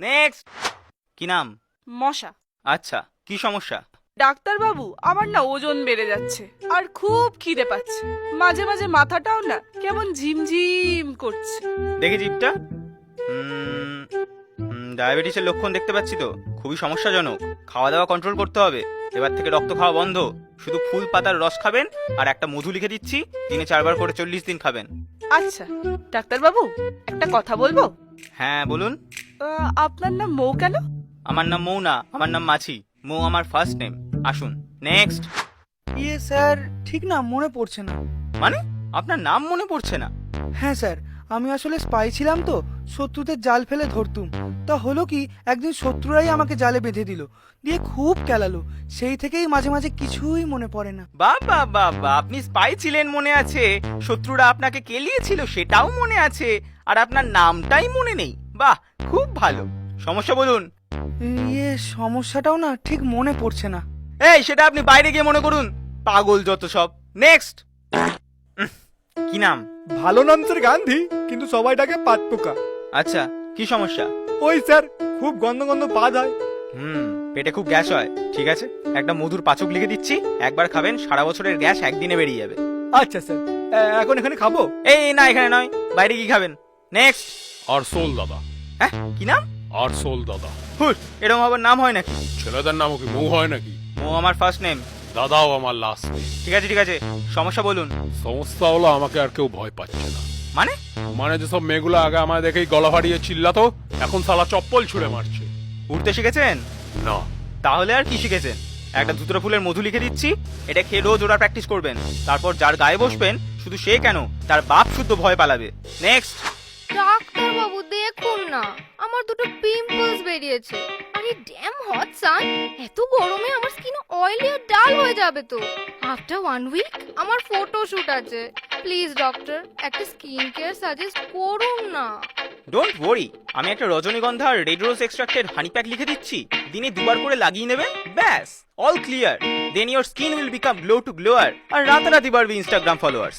Next. কি নাম? মশা। আচ্ছা, কি সমস্যা? ডাক্তার বাবু, আমার না ওজন বেড়ে যাচ্ছে আর খুব খিদে পাচ্ছে। মাঝে মাঝে মাথাটাও না কেমন ঝিমঝিম করছে। দেখি জিভটা। ডায়াবেটিসের লক্ষণ দেখতে পাচ্ছি তো, খুবই সমস্যাজনক। খাওয়া দাওয়া কন্ট্রোল করতে হবে। এবার থেকে রক্ত খাওয়া বন্ধ, শুধু ফুল পাতার রস খাবেন। আর একটা মধু লিখে দিচ্ছি, দিনে 4 বার করে 40 দিন খাবেন। আচ্ছা ডাক্তার বাবু, একটা কথা বলবো? হ্যাঁ বলুন। আপনার নাম মৌ কেন? আমার নাম মৌ না, আমার নাম মাছি। মৌ আমার ফার্স্ট নেম। আসুন নেক্সট। স্যার, ঠিক না, মনে পড়ছে না। মানে আপনার নাম মনে পড়ছে না? হ্যাঁ স্যার, আমি আসলে স্পাই ছিলাম তো, শত্রুদের জাল ফেলে ধরতুম। তা হলো কি, একদিন শত্রুরাই আমাকে জালে বেঁধে দিল, দিয়ে খুব কেলালো। সেই থেকেই মাঝে মাঝে কিছুই মনে পড়ে না। বাবা বাবা, আপনি স্পাই ছিলেন মনে আছে, শত্রুরা আপনাকে কেলিয়েছিল সেটাও মনে আছে, আর আপনার নামটাই মনে নেই। বাহ, খুব ভালো। সমস্যা বলুন। সমস্যাটাও না ঠিক মনে পড়ছে না। এই, সেটা আপনি বাইরে গিয়ে মনে করুন। পাগল যত সব। নেক্সট। কি নাম? ভালো নাম স্যার গান্ধী, কিন্তু সবাই ডাকে পাটপোকা। আচ্ছা, কি সমস্যা? ওই স্যার, খুব গন্ধ গন্ধ পাদ হয়। পেটে খুব গ্যাস হয়। ঠিক আছে, একটা মধুর পাচক লিখে দিচ্ছি, একবার খাবেন, সারা বছরের গ্যাস একদিনে বেরিয়ে যাবে। আচ্ছা স্যার, এখন এখানে খাবো? এই না, এখানে নয়, বাইরে কি খাবেন। নেক্সট। আরসোল দাদা। হ্যাঁ, কি নাম? আরসোল দাদা। হুর, এরকম আবার নাম হয় নাকি? ছেলেদের নামও কি মৌ হয় নাকি? ও আমার ফার্স্ট নেম। দাদাও আমার লাস্ট নেম। ঠিক আছে ঠিক আছে, সমস্যা বলুন। সমস্যা হলো আমাকে আর কেউ ভয় পাচ্ছে না। মানে? মানে যেসব মেয়েগুলো আগে আমায় দেখেই গলা ফাটিয়ে চিল্লাতো, এখন শালা চপ্পল ছুঁড়ে মারছে। উঠতে শিখেছেন? না। তাহলে আর কি শিখেছেন? একটা ধুতরা ফুলের মধু লিখে দিচ্ছি, এটা খেয়ে রোজ ওরা প্র্যাকটিস করবেন। তারপর যার গায়ে বসবেন, শুধু সে কেন, তার বাপ শুদ্ধ ভয় পালাবে। নেক্সট। ডাক্তার বাবু দেখুন না, আমার দুটো পিম্পলস বেরিয়েছে। আরে ড্যাম হট সান, এত গরমে আমার স্কিন অয়েলি আর ডাল হয়ে যাবে তো। আফটার 1 উইক আমার ফটোশুট আছে। প্লিজ ডক্টর, একটা স্কিন কেয়ার সাজেস্ট করুন না। ডোন্ট ওয়ারি, আমি একটা রজনীগন্ধা আর রেড রোজ এক্সট্রাক্টের হানি প্যাক লিখে দিচ্ছি, দিনে 2 বার করে লাগিয়ে নেবেন, ব্যাস, all clear. Then your skin will become glow to glower, আর রাতারাতি বাড়বে ইনস্টাগ্রাম ফলোয়ার্স।